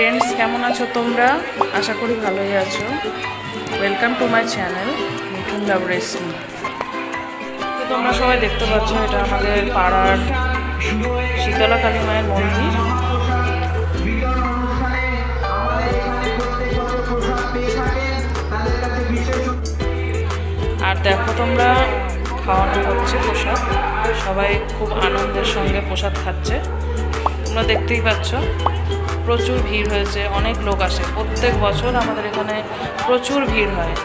Friends, কেমন আছো তোমরা? আশা করি ভালোই আছো। Welcome to my channel Mithun love recipe. তো তোমরা সবাই দেখতে পাচ্ছ, এটা আমাদের পাড়ার শীতলা কালী মায়ের মন্দির। আর দেখো তোমরা, খাওয়ানো হচ্ছে প্রসাদ। সবাই খুব আনন্দের সঙ্গে প্রসাদ খাচ্ছে। তোমরা দেখতেই পাচ্ছ প্রচুর ভিড় হয়েছে, অনেক লোক আসে। প্রত্যেক বছর আমাদের এখানে প্রচুর ভিড় হয়।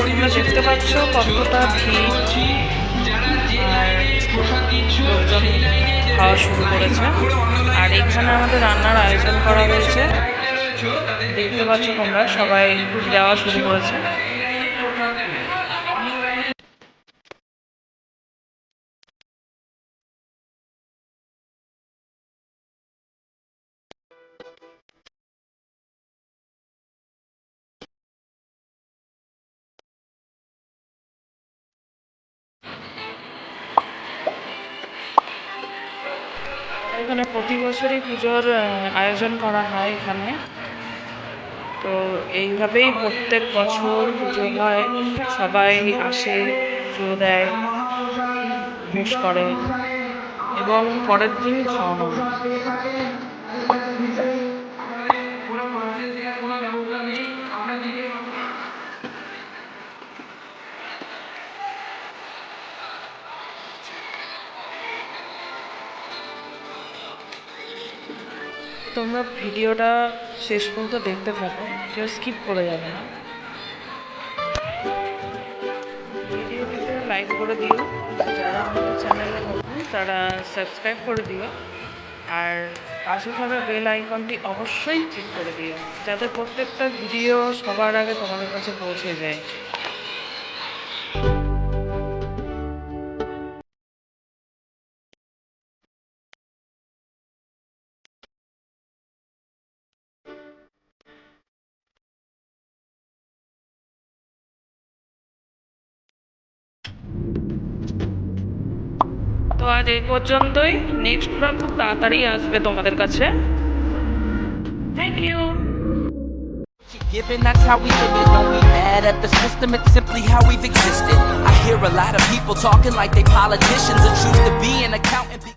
তোমরা দেখতে পাচ্ছ কতটা ভিড়, আর লোকজন খাওয়া শুরু করেছে। আর এখানে আমাদের রান্নার আয়োজন করা হয়েছে, দেখতে পাচ্ছ তোমরা, সবাই দেওয়া শুরু করেছে। এখানে প্রতি বছরই পুজোর আয়োজন করা হয় এখানে। তো এইভাবেই প্রত্যেক বছর পুজো হয়, সবাই আসে, পুজো দেয়, বেশ করে, এবং পরের দিন খাওয়ানো হয়। তোমরা ভিডিওটা শেষ পর্যন্ত দেখতে থাকো, কেউ স্কিপ করে যাবে না। ভিডিওটিতে লাইক করে দিও, যারা আমাদের চ্যানেলে নতুন তারা সাবস্ক্রাইব করে দিও, আর পাশে থাকা বেল আইকনটি অবশ্যই ক্লিক করে দিও, যাতে প্রত্যেকটা ভিডিও সবার আগে তোমাদের কাছে পৌঁছে যায়। তো আজ এই পর্যন্তই। নেক্সটটা খুব তাড়াতাড়ি আসবে তোমাদের কাছে। Thank you. Given that's how we live it, don't be mad at the system, it's simply how we've existed. I hear a lot of people talking like they politicians and choose to be an accountant.